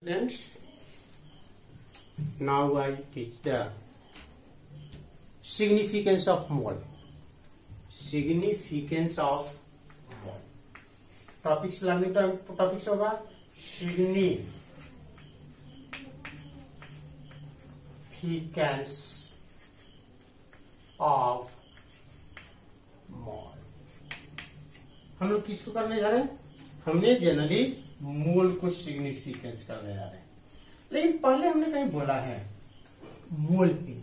Friends, now I teach the significance of mole. Significance of mole. Topics learning topics होगा significance of mole. हम लोग किसको करने जा रहे हैं? हमने जनरली मोल को सिग्निफिकेंस करने जा रहे हैं, लेकिन पहले हमने कहीं बोला है मोल पी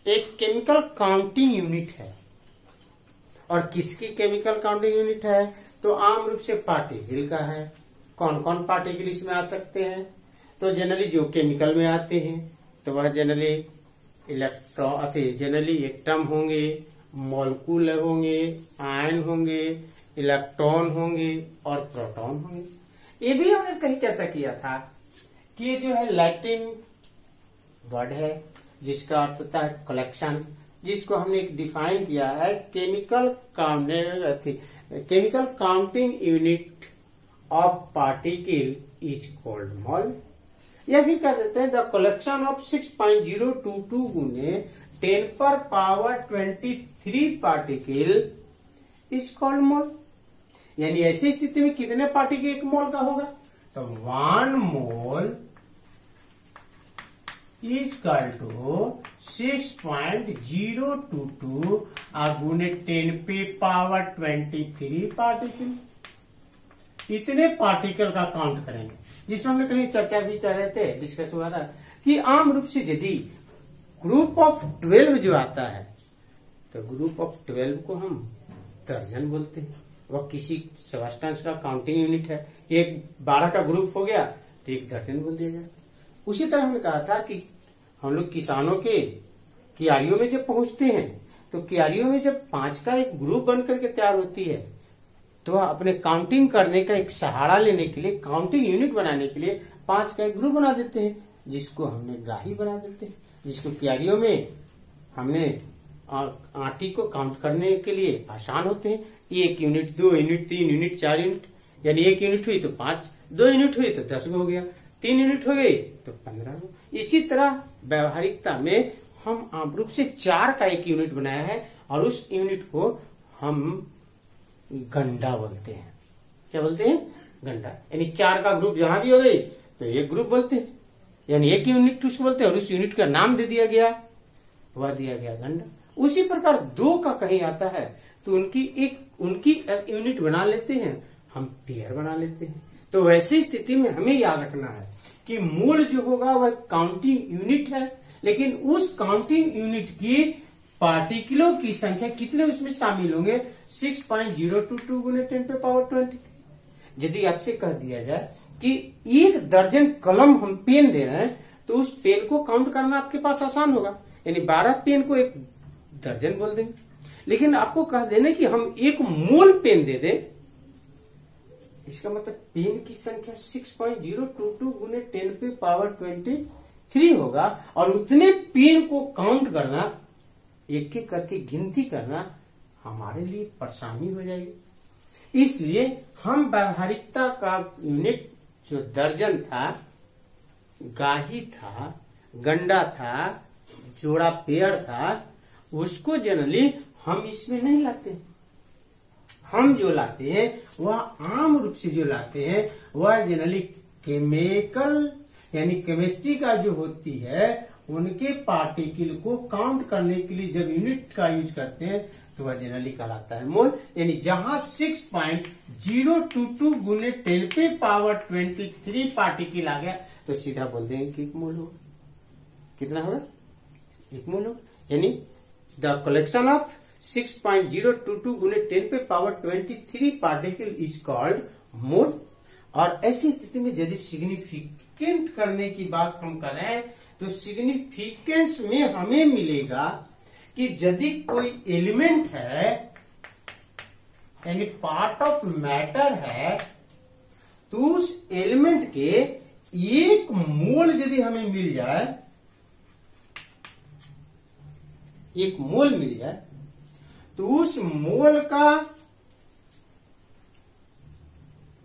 एक केमिकल काउंटिंग यूनिट है। और किसकी केमिकल काउंटिंग यूनिट है? तो आम रूप से पार्टिकल का है। कौन कौन पार्टिकल इसमें आ सकते हैं? तो जनरली जो केमिकल में आते हैं तो वह जनरली जनरली एटम होंगे, मॉलिक्यूल होंगे, आयन होंगे, इलेक्ट्रॉन होंगे और प्रोटॉन होंगे। ये भी हमने कहीं चर्चा किया था कि ये जो है लैटिन वर्ड है जिसका अर्थ होता है कलेक्शन, जिसको हमने एक डिफाइन किया है chemical counting unit of particle is called mole. यह भी कह देते हैं द कलेक्शन ऑफ 6.022 गुने 10⁻23 पार्टिकल इज कॉल्ड मोल। यानी ऐसी स्थिति में कितने पार्टिकल एक मोल का होगा? तो 1 मोल इज इक्वल टू 6.022 गुने 10⁻23 पार्टिकल। इतने पार्टिकल का काउंट करेंगे, जिसमें हमने कहीं चर्चा भी कर रहे थे, डिस्कस हुआ था कि आम रूप से यदि ग्रुप ऑफ 12 जो आता है तो ग्रुप ऑफ 12 को हम दर्जन बोलते हैं। वह किसी सब्सटेंस का काउंटिंग यूनिट है। एक 12 का ग्रुप हो गया तो एक दर्जन बोल दिया जाए। उसी तरह हमने कहा था कि हम लोग किसानों के क्यारियों में जब पहुंचते हैं तो क्यारियों में जब 5 का एक ग्रुप बनकर के तैयार होती है तो वह अपने काउंटिंग करने का एक सहारा लेने के लिए, काउंटिंग यूनिट बनाने के लिए 5 का एक ग्रुप बना देते हैं, जिसको हमने गाही बना देते हैं, जिसको क्यारियों में हमने आटी को काउंट करने के लिए आसान होते हैं। 1 यूनिट, 2 यूनिट, 3 यूनिट, 4 यूनिट, यानी 1 यूनिट हुई तो 5, 2 यूनिट हुई तो 10 हो गया, 3 यूनिट हो गई तो 15 हो। इसी तरह व्यवहारिकता में हम आम रूप से 4 का एक यूनिट बनाया है और उस यूनिट को हम गंडा बोलते हैं। क्या बोलते हैं? गंडा। यानी 4 का ग्रुप जहां भी हो गई तो एक ग्रुप बोलते हैं, यानी एक यूनिट उसको बोलते हैं और उस यूनिट का नाम दे दिया गया, वह दिया गया गंडा। उसी प्रकार 2 का कहीं आता है तो उनकी एक यूनिट बना लेते हैं, हम पेयर बना लेते हैं। तो वैसी स्थिति में हमें याद रखना है कि मूल जो होगा वह काउंटिंग यूनिट है, लेकिन उस काउंटिंग यूनिट की पार्टिकलों की संख्या कितने उसमें शामिल होंगे? 6.022 गुने 10⁻23। यदि आपसे कह दिया जाए कि 1 दर्जन कलम हम पेन दे रहे हैं तो उस पेन को काउंट करना आपके पास आसान होगा, यानी 12 पेन को एक दर्जन बोल देंगे। लेकिन आपको कह देने कि हम 1 मोल पेन दे दें, इसका मतलब पेन की संख्या 6.022 गुने 10⁻23 होगा और उतने पेन को काउंट करना, एक एक करके गिनती करना हमारे लिए परेशानी हो जाएगी। इसलिए हम व्यवहारिकता का यूनिट जो दर्जन था, गाही था, गंडा था, जोड़ा पेड़ था, उसको जनरली हम इसमें नहीं लाते। हम जो लाते हैं वह आम रूप से जो लाते हैं वह जनरली केमिकल यानी केमिस्ट्री का जो होती है उनके पार्टिकल को काउंट करने के लिए जब यूनिट का यूज करते हैं तो वह जनरली कहलाता है मोल। यानी जहां 6.022 गुने 10⁻23 पार्टिकल आ गया तो सीधा बोल देंगे कि 1 मोल होगा। कितना होगा? 1 मोल होगा। यानी द कलेक्शन ऑफ 6.022 गुने 10⁻23 पार्टिकल इज कॉल्ड मोल। और ऐसी स्थिति में यदि सिग्निफिकेंट करने की बात हम करें तो सिग्निफिकेंस में हमें मिलेगा कि यदि कोई एलिमेंट है यानी पार्ट ऑफ मैटर है तो उस एलिमेंट के 1 मोल यदि हमें मिल जाए, 1 मोल मिल जाए तो उस मोल का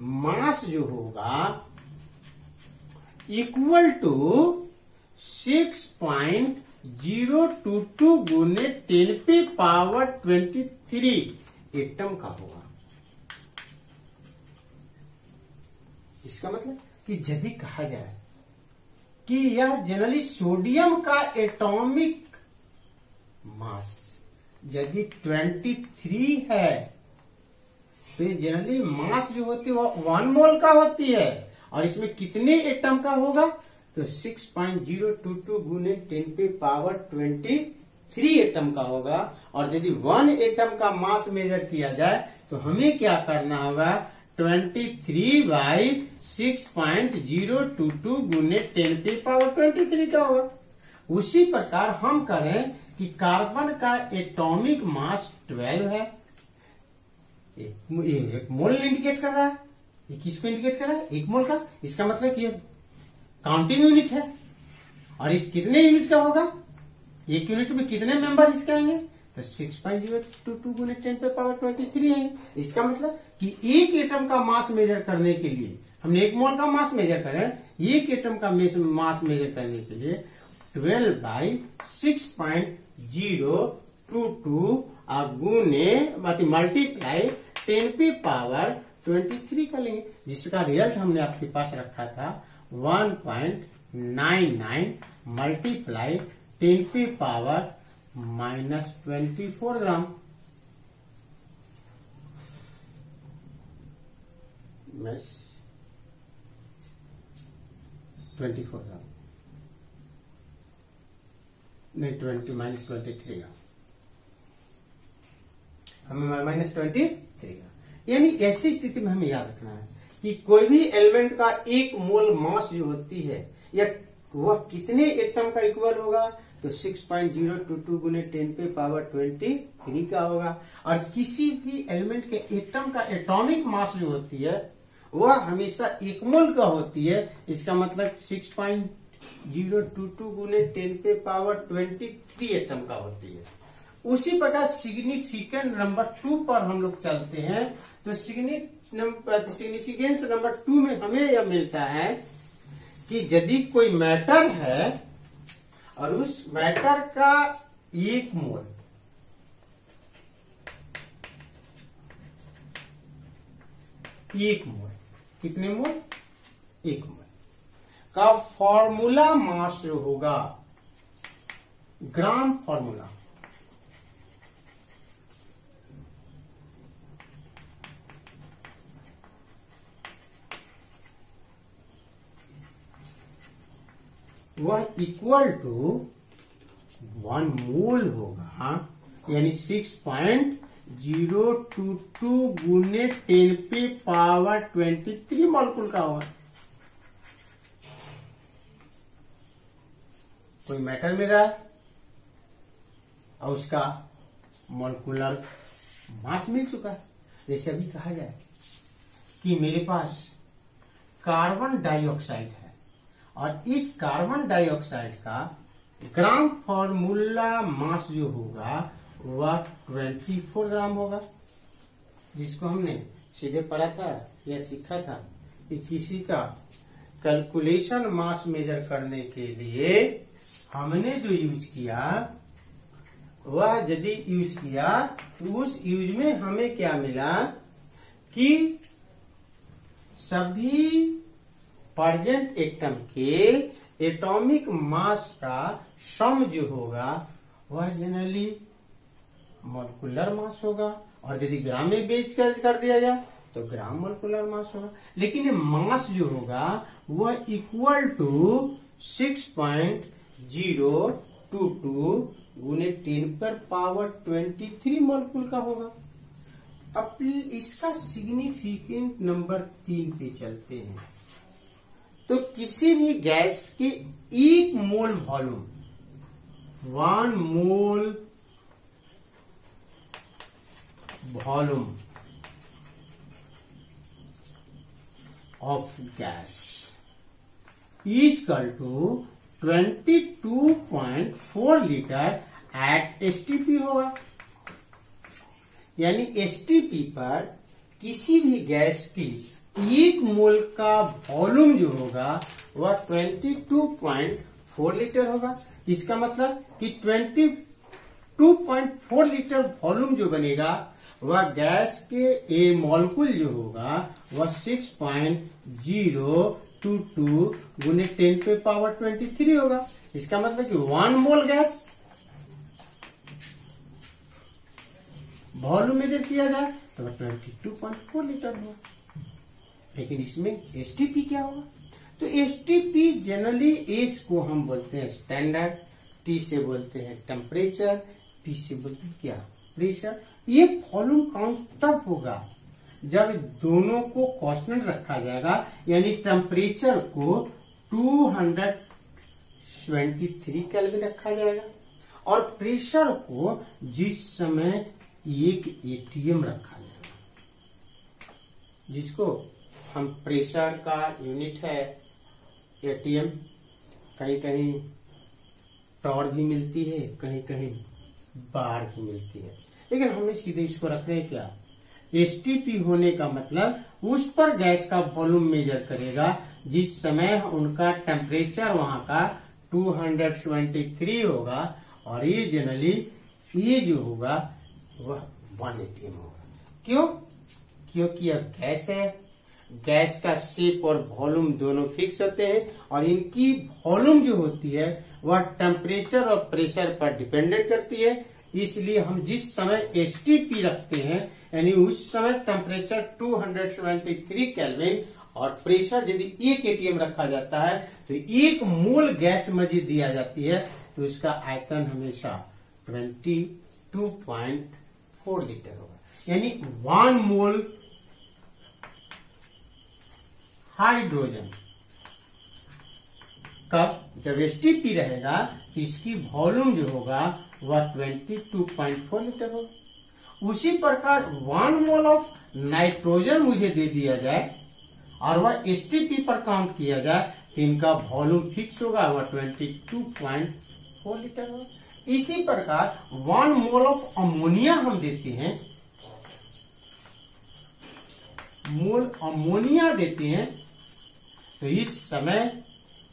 मास जो होगा इक्वल टू 6.022 गुने 10⁻23 एटम का होगा। इसका मतलब कि यदि कहा जाए कि यह जनरली सोडियम का एटॉमिक मास यदि 23 है तो ये जनरली मास जो होती है वो 1 मोल का होती है, और इसमें कितने एटम का होगा तो 6.022 गुने 10⁻23 एटम का होगा। और यदि 1 एटम का मास मेजर किया जाए तो हमें क्या करना होगा, 23/6.022 गुने 10⁻23 का होगा। उसी प्रकार हम करें कि कार्बन का एटॉमिक मास 12 है, एक मोल इंडिकेट कर रहा है। ये किसको इंडिकेट कर रहा है, 1 मोल का। इसका मतलब कि काउंटिंग यूनिट है, और इस कितने यूनिट का होगा, 1 यूनिट में कितने मेंबर इसके आएंगे तो 6.022 गुने 10⁻23 आएंगे। इसका मतलब कि एक एटम का मास मेजर करने के लिए हमने 1 मोल का मास मेजर करें, एक एटम का मास मेजर करने के लिए 12/6.022 गुने मल्टीप्लाई 10⁻23 का लेंगे, जिसका रिजल्ट हमने आपके पास रखा था 1.99 मल्टीप्लाई 10⁻⁻24 ग्राम। 24 ग्राम नहीं, -23 ग्राम, हमें -23 ग्राम। यानी ऐसी स्थिति में हमें याद रखना है कि कोई भी एलिमेंट का 1 मोल मास जो होती है या वह कितने एटम का इक्वल होगा तो 6.022 गुने 10⁻23 का होगा। और किसी भी एलिमेंट के एटम का एटॉमिक मास जो होती है वह हमेशा 1 मोल का होती है। इसका मतलब 6.022 गुने 10⁻23 एटम का होती है। उसी प्रकार सिग्निफिकेंट नंबर 2 पर हम लोग चलते हैं, तो सिग्निफिकेंस नंबर 2 में हमें यह मिलता है कि यदि कोई मैटर है और उस मैटर का 1 मोल कितने मोल, 1 मोल का फॉर्मूला मास जो होगा, ग्राम फॉर्मूला, वह इक्वल टू 1 मोल होगा, यानी 6.022 गुने 10⁻23 मॉलिक्यूल का होगा। कोई मैटर में रहा और उसका मॉलिक्यूलर मास मिल चुका है। जैसे अभी कहा जाए कि मेरे पास कार्बन डाइऑक्साइड है और इस कार्बन डाइऑक्साइड का ग्राम फॉर्मूला मास जो होगा वह 24 ग्राम होगा, जिसको हमने सीधे पढ़ा था या सीखा था कि किसी का कैलकुलेशन मास मेजर करने के लिए हमने जो यूज किया वह यदि यूज किया तो उस यूज में हमें क्या मिला कि सभी प्रेजेंट एटम के एटॉमिक मास का सम जो होगा वह जनरली मॉलिक्यूलर मास होगा, और यदि ग्राम में बेच कर दिया जाए तो ग्राम मॉलिक्यूलर मास होगा। लेकिन ये मास जो होगा वह इक्वल टू 6.022 गुने 10⁻23 मॉलिक्यूल का होगा। अब इसका सिग्निफिकेंट नंबर 3 पे चलते हैं। तो किसी भी गैस के 1 mole volume, 1 mole volume of gas equal to 22.4 litre at STP होगा। यानी एसटीपी पर किसी भी गैस की 1 मोल का वॉल्यूम जो होगा वह 22.4 लीटर होगा। इसका मतलब कि 22.4 लीटर वॉल्यूम जो बनेगा वह गैस के ए मॉलिक्यूल जो होगा वह 6.022 गुने 10⁻23 होगा। इसका मतलब कि 1 मोल गैस वॉल्यूम मेजर किया जाए तो 22.4 लीटर होगा। लेकिन इसमें एसटीपी क्या होगा? तो एसटीपी जनरली एस को हम बोलते हैं स्टैंडर्ड, टी से बोलते हैं टेम्परेचर, पी से बोलते हैं क्या? प्रेशर। ये वॉल्यूम काउंट तब होगा जब दोनों को कांस्टेंट रखा जाएगा, यानी टेम्परेचर को 223 केल्विन रखा जाएगा और प्रेशर को जिस समय 1 एटीएम रखा जाएगा, जिसको हम प्रेशर का यूनिट है एटीएम। कहीं कहीं टॉर भी मिलती है, कहीं कहीं बार भी मिलती है, लेकिन हमें सीधे इसको रख रहे हैं क्या? एसटीपी होने का मतलब उस पर गैस का वॉल्यूम मेजर करेगा जिस समय उनका टेम्परेचर वहां का 223 होगा और ये जनरली ये जो होगा वह 1 एटीएम होगा। क्यों? क्योंकि यह गैस है, गैस का शेप और वॉल्यूम दोनों फिक्स होते हैं और इनकी वॉल्यूम जो होती है वह टेम्परेचर और प्रेशर पर डिपेंडेंट करती है। इसलिए हम जिस समय एसटीपी रखते हैं यानी उस समय टेम्परेचर 223 केल्विन और प्रेशर यदि 1 एटीएम रखा जाता है तो 1 मोल गैस मजीद दिया जाती है तो उसका आयतन हमेशा 22.4 लीटर होगा। यानी 1 मोल हाइड्रोजन कब? जब एसटीपी रहेगा तो इसकी वॉल्यूम जो होगा वह 22.4 लीटर होगा। उसी प्रकार 1 मोल ऑफ नाइट्रोजन मुझे दे दिया जाए और वह एसटीपी पर काउंट किया जाए तो इनका वॉल्यूम फिक्स होगा, वह 22.4 लीटर होगा। इसी प्रकार 1 मोल ऑफ अमोनिया हम देते हैं, मोल अमोनिया देते हैं तो इस समय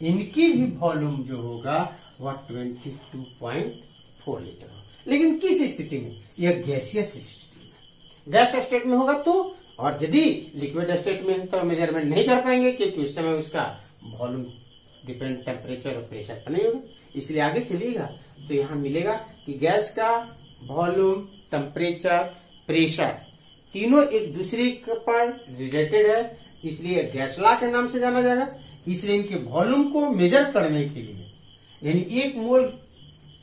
इनकी भी वॉल्यूम जो होगा वह 22.4 लीटर होगा। लेकिन किस स्थिति में? यह गैसियस स्थिति में, गैस स्टेट में होगा तो, और यदि लिक्विड स्टेट में है तो मेजरमेंट नहीं कर पाएंगे क्योंकि उस समय उसका वॉल्यूम डिपेंड टेम्परेचर और प्रेशर पर नहीं होगा। इसलिए आगे चलिएगा तो यहां मिलेगा कि गैस का वॉल्यूम, टेम्परेचर, प्रेशर तीनों एक दूसरे पर रिलेटेड है, इसलिए गैस लॉ के नाम से जाना जाएगा। इसलिए इनके वॉल्यूम को मेजर करने के लिए, यानी 1 मोल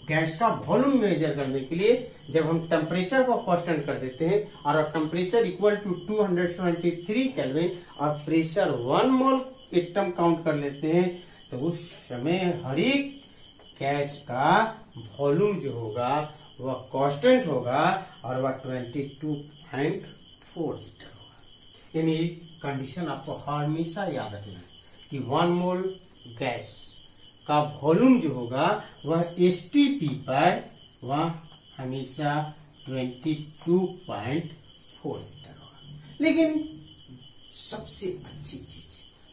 गैस का वॉल्यूम मेजर करने के लिए जब हम टेम्परेचर को कांस्टेंट कर देते हैं और टेम्परेचर इक्वल टू 223 केल्विन और प्रेशर 1 मोल एटम काउंट कर लेते हैं तो उस समय हर एक गैस का वॉल्यूम जो होगा वह कांस्टेंट होगा और वह 22.4 लीटर होगा। यानी कंडीशन आपको हमेशा याद रखना है कि 1 मोल गैस का वॉल्यूम जो होगा वह एसटीपी पर वह हमेशा 22.4 लीटर होगा। लेकिन सबसे अच्छी चीज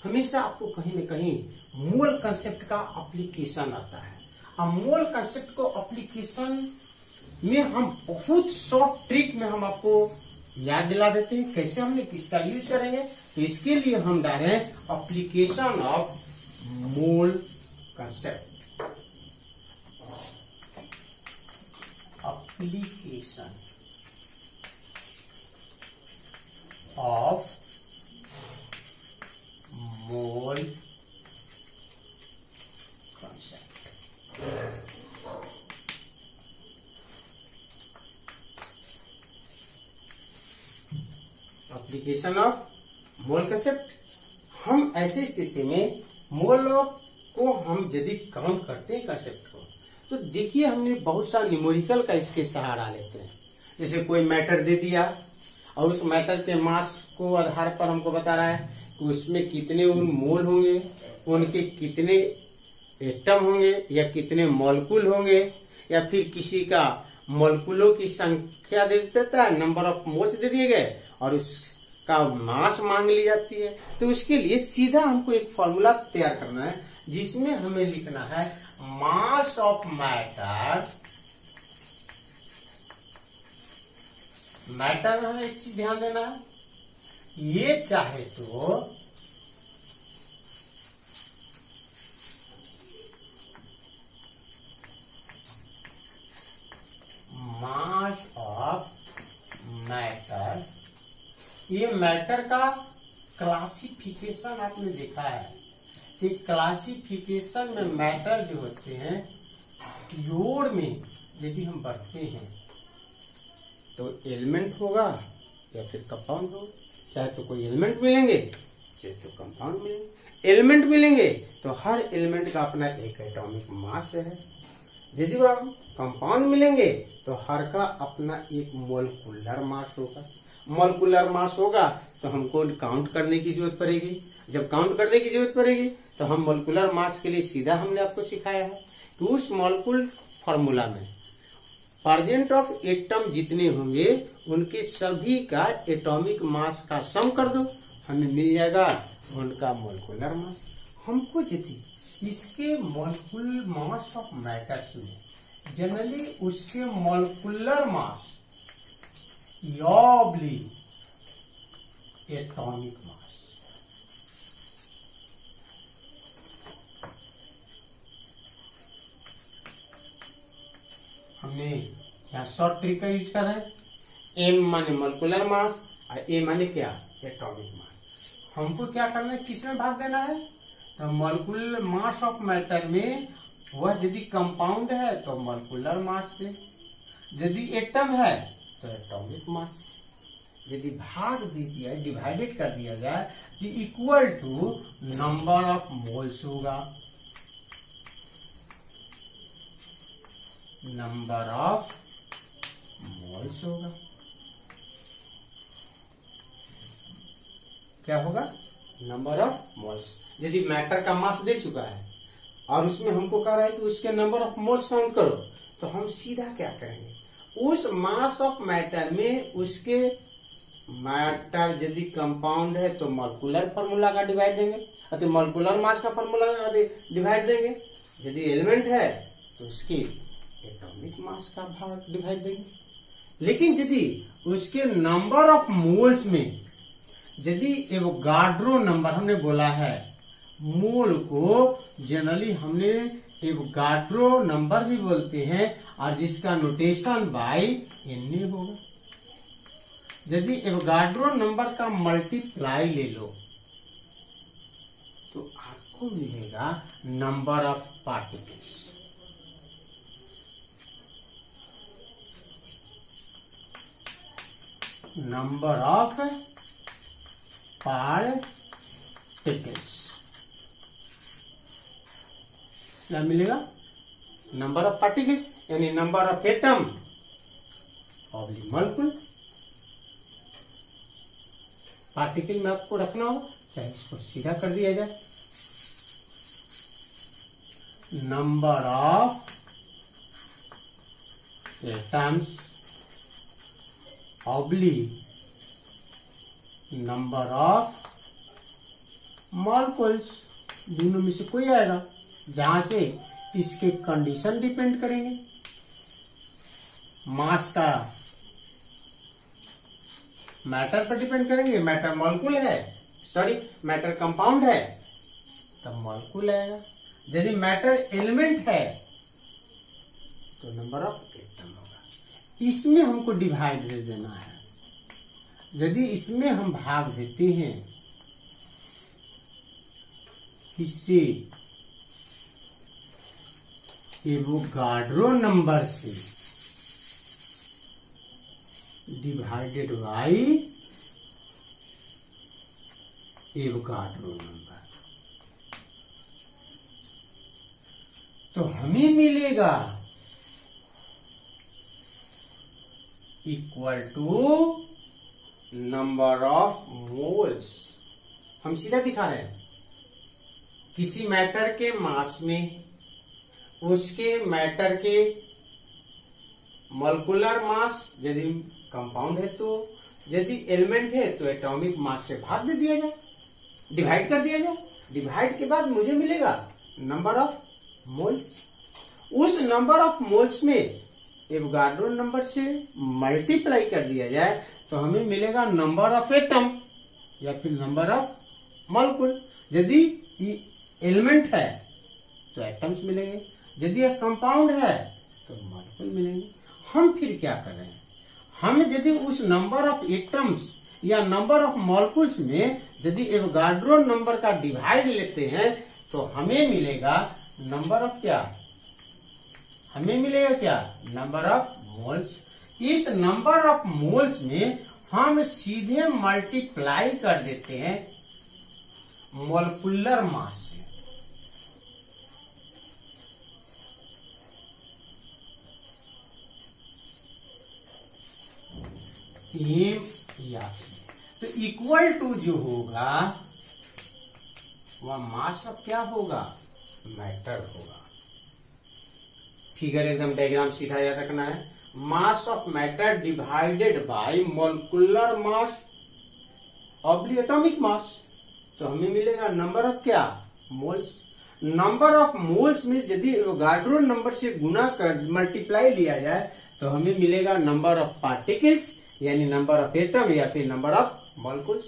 हमेशा आपको कहीं न कहीं मोल कंसेप्ट का एप्लीकेशन आता है। अब मोल कंसेप्ट को एप्लीकेशन में हम बहुत शॉर्ट ट्रिक में हम आपको याद दिला देते हैं कैसे हमने किसका यूज करेंगे। तो इसके लिए हम डाल रहे हैं application of mole concept, application of mole concept. Application of mole concept, हम ऐसी स्थिति में मोल को हम यदि काउंट करते हैं कंसेप्ट को तो देखिए हमने बहुत सा न्यूमेरिकल का इसके सहारा लेते हैं। जैसे कोई मैटर दे दिया और उस मैटर के मास को आधार पर हमको बता रहा है कि उसमें कितने मोल होंगे, उनके कितने एटम होंगे या कितने मॉलिक्यूल होंगे, या फिर किसी का मॉलिक्यूलों की संख्या दे देता है, नंबर ऑफ मोल्स दे दिए गए और उस का मास मांग ली जाती है। तो उसके लिए सीधा हमको एक फॉर्मूला तैयार करना है जिसमें हमें लिखना है मास ऑफ मैटर। मैटर में हमें एक चीज ध्यान देना है, ये चाहे तो मास ऑफ मैटर, ये मैटर का क्लासिफिकेशन आपने देखा है कि क्लासिफिकेशन में मैटर जो होते हैं योड़ में यदि हम बढ़ते हैं तो एलिमेंट होगा या फिर कंपाउंड होगा। चाहे तो कोई एलिमेंट मिलेंगे चाहे तो कंपाउंड मिलेंगे। एलिमेंट मिलेंगे तो हर एलिमेंट का अपना एक एटॉमिक मास है। यदि वह कंपाउंड मिलेंगे तो हर का अपना एक मोलकुलर मास होगा। मोलकुलर मास होगा तो हमको काउंट करने की जरूरत पड़ेगी। जब काउंट करने की जरूरत पड़ेगी तो हम मोलकुलर मास के लिए सीधा हमने आपको सिखाया है कि उस मोलकुलर फॉर्मूला में प्रेजेंट ऑफ एटम जितने होंगे उनके सभी का एटॉमिक मास का सम कर दो, हमें मिल जाएगा उनका मोलकुलर मास। हमको यदि इसके मोलकुलर मास ऑफ मैटर्स में जनरली उसके मोलकुलर मास योबली एटॉमिक मास, हमने यहाँ शॉर्ट ट्रिक का यूज कर रहे हैं। एम माने मोलकुलर मास और ए माने क्या, एटॉमिक मास। हमको क्या करना है, किस में भाग देना है, तो मोलकुलर मास ऑफ मैटर में वह यदि कंपाउंड है तो मोलकुलर मास से, यदि एटम है तो एटॉमिक मास से। यदि भाग दे दिया डिवाइडेड कर दिया जाए तो equal to number of moles होगा, नंबर ऑफ मोल्स होगा। क्या होगा, नंबर ऑफ मोल्स। यदि मैटर का मास दे चुका है और उसमें हमको कह रहा है कि उसके नंबर ऑफ मोल्स काउंट करो, तो हम सीधा क्या करेंगे, उस मास ऑफ मैटर में उसके मैटर यदि कंपाउंड है तो मोलकुलर फॉर्मूला का डिवाइड देंगे, तो मोलकुलर मास का फॉर्मूला डिवाइड देंगे। यदि एलिमेंट है तो उसकी एटॉमिक मास का भाग डिवाइड देंगे। लेकिन यदि उसके नंबर ऑफ मोल्स में यदि एवोगाड्रो नंबर हमने बोला है, मोल को जनरली हमने एवोगाड्रो नंबर भी बोलते हैं और जिसका नोटेशन बाय एन होगा। यदि एवोगाड्रो नंबर का मल्टीप्लाई ले लो तो आपको मिलेगा number of particles. Number of particles क्या मिलेगा, नंबर ऑफ पार्टिकल्स यानी number of atom oblique molecule. Particle में आपको रखना होगा, चाहे इसको सीधा कर दिया जाए, number of atoms oblique number of molecules, दोनों में से कोई आएगा जहां से इसके कंडीशन डिपेंड करेंगे। मास का मैटर पर डिपेंड करेंगे, मैटर मॉलिक्यूल है, सॉरी मैटर कंपाउंड है तब मॉलिक्यूल आएगा। यदि मैटर एलिमेंट है तो नंबर ऑफ एटम होगा। इसमें हमको डिवाइड दे देना है। यदि इसमें हम भाग देते हैं किससे, एवोगाड्रो नंबर से डिवाइडेड बाय एवोगाड्रो नंबर, तो हमें मिलेगा equal to number of moles. हम सीधा दिखा रहे हैं, किसी मैटर के मास में उसके मैटर के मोलकुलर मास, यदि कंपाउंड है तो यदि एलिमेंट है तो एटॉमिक मास से भाग दे दिया जाए, डिवाइड कर दिया जाए। डिवाइड के बाद मुझे मिलेगा नंबर ऑफ मोल्स। उस नंबर ऑफ मोल्स में एवोगाड्रो नंबर से मल्टीप्लाई कर दिया जाए तो हमें मिलेगा नंबर ऑफ एटम या फिर नंबर ऑफ मॉलिक्यूल। यदि एलिमेंट है तो एटम्स मिलेंगे, यदि यह कंपाउंड है तो मॉलिक्यूल मिलेंगे। हम फिर क्या कर रहे हैं, हम यदि उस नंबर ऑफ एटम्स या नंबर ऑफ मॉलिक्यूल्स में यदि एवोगाड्रो नंबर का डिवाइड लेते हैं तो हमें मिलेगा नंबर ऑफ क्या, हमें मिलेगा क्या, नंबर ऑफ मोल्स। इस नंबर ऑफ मोल्स में हम सीधे मल्टीप्लाई कर देते हैं मोलिकुलर मास से। एम या तो इक्वल टू जो होगा वह मास ऑफ क्या होगा, मैटर होगा। फिगर एकदम डायग्राम सीधा याद रखना है। Mass of matter divided by molecular mass oblique atomic mass, तो हमें मिलेगा नंबर ऑफ क्या, मोल्स। नंबर ऑफ मोल्स में यदि एवोगाड्रो नंबर से गुना कर मल्टीप्लाई लिया जाए तो हमें मिलेगा नंबर ऑफ पार्टिकल्स यानी नंबर ऑफ एटम या फिर number of molecules.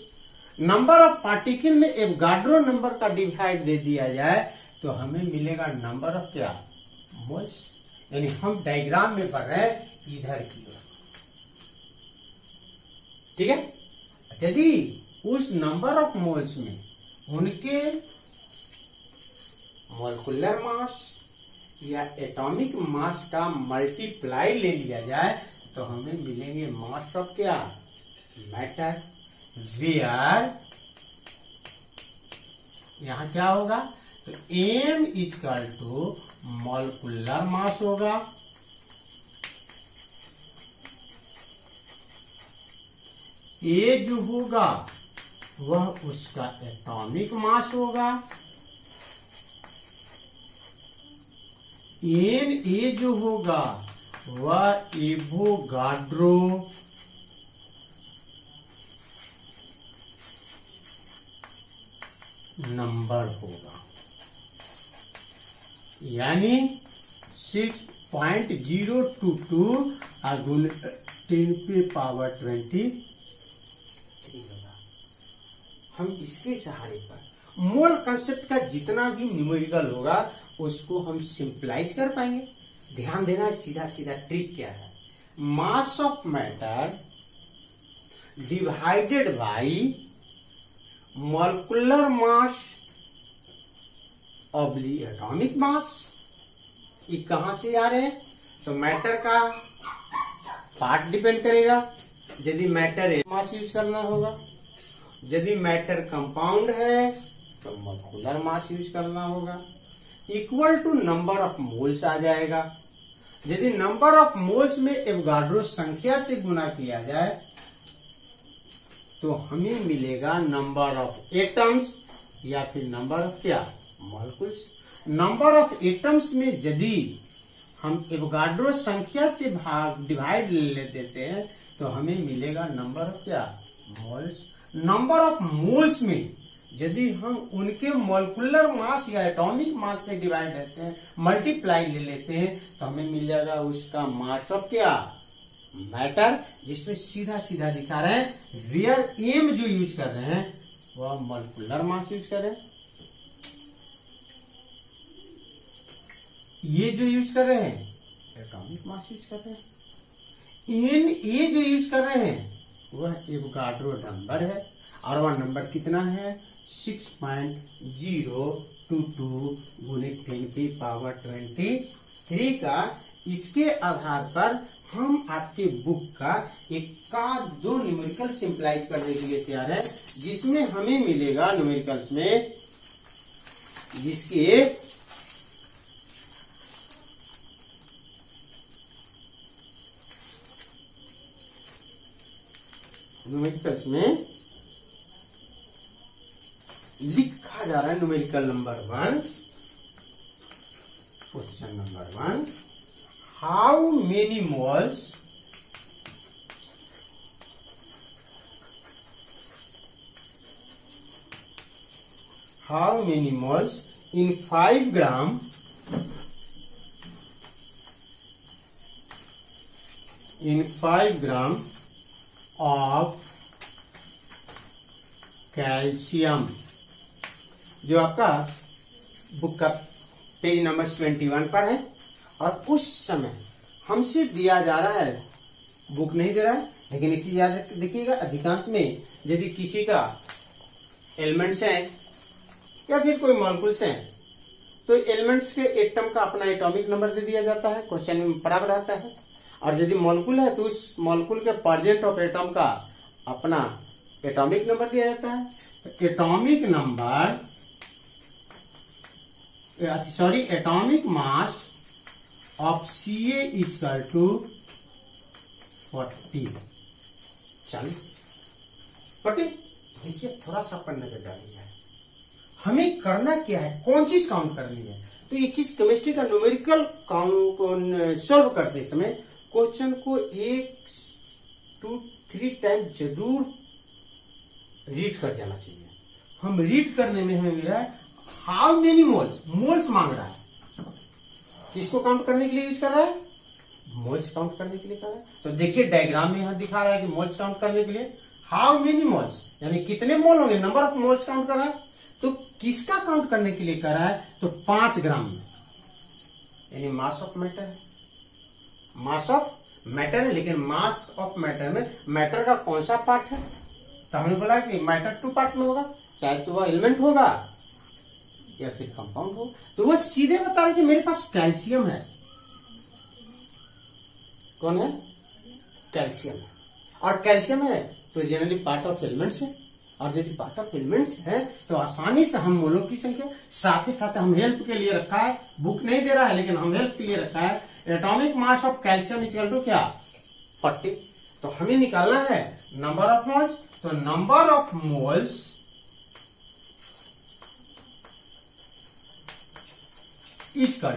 Number of particle में एवोगाड्रो नंबर का डिवाइड दे दिया जाए तो हमें मिलेगा नंबर ऑफ क्या, मोल्स। यानी हम डायग्राम में पढ़ रहे हैं इधर की ओर, ठीक है। यदि उस नंबर ऑफ मोल्स में उनके मोलिकुलर मास या एटॉमिक मास का मल्टीप्लाई ले लिया जाए तो हमें मिलेंगे मास ऑफ क्या, मैटर। वेयर यहां क्या होगा, तो M equal to molecular mass होगा, ए जो होगा वह उसका एटॉमिक मास होगा, एन ए जो होगा वह एवोगाड्रो नंबर होगा, यानी 6.022 गुण 10⁻23 होगा। हम इसके सहारे पर मोल कंसेप्ट का जितना भी न्यूमेरिकल होगा उसको हम सिंप्लाइज कर पाएंगे। ध्यान देना सीधा सीधा ट्रिक क्या है, mass of matter divided by molecular mass oblique atomic mass. ये कहां से आ रहे हैं, तो मैटर का पार्ट डिपेंड करेगा। यदि मैटर है मास यूज करना होगा, यदि मैटर कंपाउंड है तो मोलिकुलर मास यूज करना होगा। Equal to number of moles आ जाएगा। यदि नंबर ऑफ मोल्स में एवोगाड्रो संख्या से गुना किया जाए तो हमें मिलेगा नंबर ऑफ एटम्स या फिर नंबर ऑफ क्या, मॉलिक्यूल्स। नंबर ऑफ एटम्स में यदि हम एवोगाड्रो संख्या से डिवाइड ले देते हैं तो हमें मिलेगा नंबर ऑफ क्या, मोल्स। नंबर ऑफ मोल्स में यदि हम उनके मोलिकुलर मास या एटॉमिक मास से डिवाइड लेते हैं, मल्टीप्लाई ले लेते हैं तो हमें मिल जाएगा उसका मास ऑफ क्या, मैटर, जिसमें सीधा सीधा दिखा रहे हैं। वेयर एम जो यूज कर रहे हैं वह मोलिकुलर मास यूज कर रहे हैं, ये जो यूज कर रहे हैं एटॉमिक मास यूज कर रहे हैं, एन ए जो यूज कर रहे हैं वह एवोगाड्रो नंबर है और वह नंबर कितना है, 6.022 गुणित 10⁻23 का। इसके आधार पर हम आपके बुक का एक दो न्यूमेरिकल सिंप्लाइज करने के लिए तैयार है, जिसमें हमें मिलेगा न्यूमेरिकल्स में जिसके न्यूमेरिकल्स में लिखा जा रहा है numerical number 1, question number 1, how many moles how many moles in 5 gram of calcium, जो आपका बुक का पेज नंबर 21 पर है। और उस समय हमसे दिया जा रहा है, बुक नहीं दे रहा है, लेकिन एक चीज याद देखिएगा, अधिकांश में यदि किसी का एलिमेंट्स है या फिर कोई मॉलिक्यूल्स हैं, तो एलिमेंट्स के एटम का अपना एटॉमिक नंबर दे दिया जाता है, क्वेश्चन में पढ़ा रहता है। और यदि मॉलिक्यूल है तो उस मॉलिक्यूल के परसेंट ऑफ एटम का अपना एटॉमिक नंबर दिया जाता है। तो atomic mass of Ca equal to 40। देखिए थोड़ा सा पर नजर डालिए, हमें करना क्या है, कौन चीज काउंट करनी है। तो ये चीज केमिस्ट्री का न्यूमेरिकल काउंट सॉल्व करते समय क्वेश्चन को 1 to 3 टाइम जरूर रीड कर जाना चाहिए। हम रीड करने में हमें मिला है हाउ मेनी मोल्स मांग रहा है, किसको काउंट करने के लिए यूज कर रहा है, मोल्स काउंट करने के लिए कर रहा है। तो देखिए डायग्राम में यहां दिखा रहा है कि मोल्स काउंट करने के लिए हाउ मेनी मोल्स, यानी कितने मोल होंगे, नंबर ऑफ मोल्स काउंट कर रहा है। तो किसका काउंट करने के लिए कर रहा है, तो 5 ग्राम में, यानी मास ऑफ मैटर है, मास ऑफ मैटर है। लेकिन मास ऑफ मैटर में मैटर का कौन सा पार्ट है, तो हमने बोला कि मैटर 2 पार्ट में होगा, चाहे तो वह एलिमेंट होगा या फिर कंपाउंड हो। तो वह सीधे बता रहे कि मेरे पास कैल्शियम है। कौन है, कैल्शियम है। और कैल्शियम है तो जनरली पार्ट ऑफ एलिमेंट्स है, और यदि पार्ट ऑफ एलिमेंट्स है तो आसानी से हम मोलों की संख्या, साथ ही साथ हम हेल्प के लिए रखा है, बुक नहीं दे रहा है लेकिन हम हेल्प के लिए रखा है, atomic mass of calcium equal to क्या, 40। तो हमें निकालना है नंबर ऑफ मोल्स। तो number of moles equal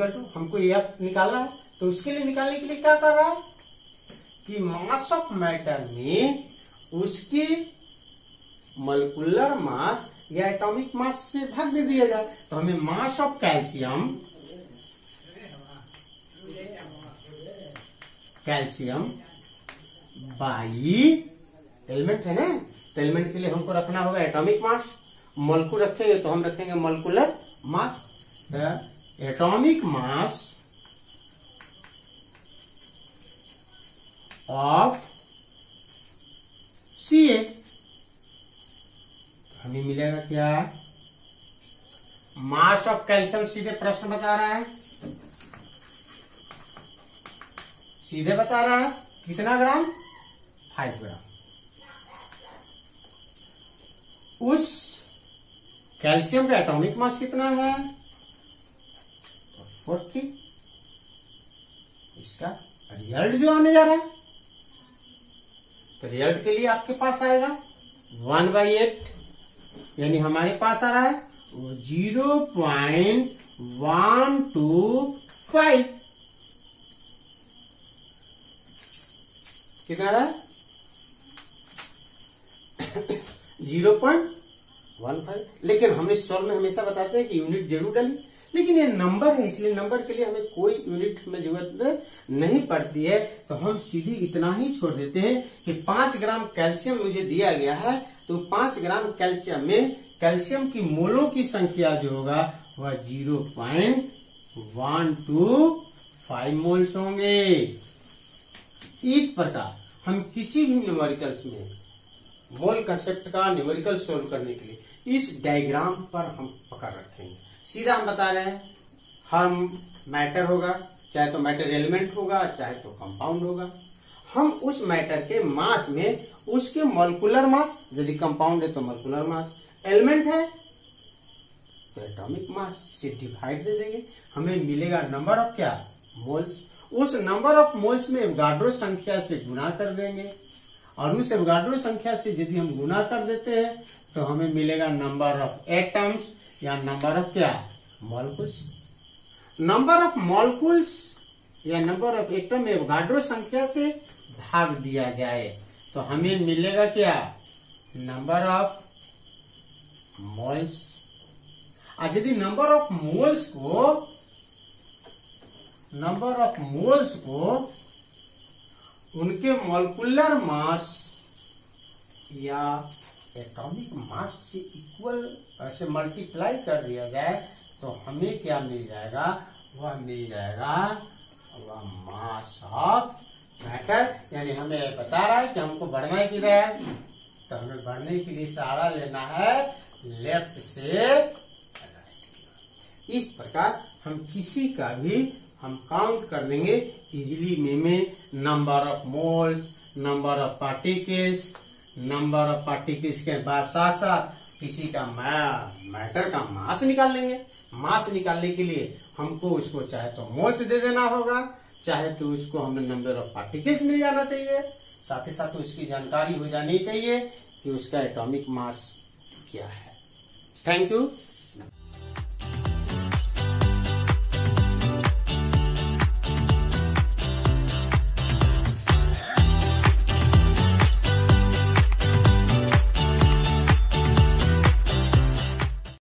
to हमको यह निकालना है। तो उसके लिए निकालने के लिए क्या कर रहा है कि मास ऑफ मैटर में उसकी मॉलिक्यूलर मास या एटॉमिक मास से भाग दे दिया जाए। तो हमें मास ऑफ कैल्शियम बाई एलिमेंट है ना, तो एलिमेंट के लिए हमको रखना होगा एटॉमिक मास। मॉलिक्यूल रखेंगे तो हम रखेंगे molecular mass. Atomic mass of Ca, हमें मिलेगा क्या, मास ऑफ कैल्शियम, सीधे प्रश्न बता रहा है, सीधे बता रहा है कितना ग्राम, 5 ग्राम। उस कैल्शियम का एटॉमिक मास कितना है, 40। इसका रिजल्ट जो आने जा रहा है, तो रिजल्ट के लिए आपके पास आएगा 1/8, यानी हमारे पास आ रहा है 0.125। कितना आ रहा है 0.15। लेकिन हमने सॉल्व में हमेशा बताते हैं कि यूनिट जरूर डाली, लेकिन ये नंबर है इसलिए नंबर के लिए हमें कोई यूनिट में जरूरत नहीं पड़ती है। तो हम सीधी इतना ही छोड़ देते हैं कि 5 ग्राम कैल्शियम मुझे दिया गया है, तो 5 ग्राम कैल्शियम में कैल्शियम की मोलों की संख्या जो होगा वह 0.125 मोल्स होंगे। इस प्रकार हम किसी भी न्यूमेरिकल्स में मोल कंसेप्ट का न्यूमेरिकल सोल्व करने के लिए इस डायग्राम पर हम पकड़ रखेंगे। सीधा हम बता रहे हैं हर मैटर होगा, चाहे तो मैटर एलिमेंट होगा चाहे तो कंपाउंड होगा। हम उस मैटर के मास में उसके मॉलिक्यूलर मास, यदि कंपाउंड है तो मॉलिक्यूलर मास, एलिमेंट है तो एटॉमिक मास से डिवाइड दे देंगे, हमें मिलेगा नंबर ऑफ क्या, मोल्स। उस नंबर ऑफ मोल्स में एवोगाड्रो संख्या से गुना कर देंगे, और उस एवोगाड्रो संख्या से यदि हम गुना कर देते हैं तो हमें मिलेगा नंबर ऑफ एटम्स या नंबर ऑफ क्या, मॉलिक्यूल्स। नंबर ऑफ मॉलिक्यूल्स या नंबर ऑफ एटम एवोगाड्रो संख्या से भाग दिया जाए तो हमें मिलेगा क्या, नंबर ऑफ मोल्स। और यदि नंबर ऑफ मोल्स को उनके मॉलिक्यूलर मास या एटॉमिक मास से इक्वल से मल्टीप्लाई कर दिया जाए तो हमें क्या मिल जाएगा, वह मिल जाएगा वह मास ऑफ मैटर। यानी हमें बता रहा है कि हमको बढ़ना है किधर, तो हमें बढ़ने के लिए सहारा लेना है लेफ्ट से राइट। इस प्रकार हम किसी का भी हम काउंट कर लेंगे इजिली में number of moles, number of particles के बाद साथ साथ किसी का मैटर का मास निकाल लेंगे। मास निकालने के लिए हमको उसको चाहे तो मोल्स दे देना होगा, चाहे तो उसको हमें नंबर ऑफ पार्टिकल्स मिल जाना चाहिए, साथ ही साथ उसकी जानकारी हो जानी चाहिए कि उसका एटॉमिक मास क्या है। Thank you.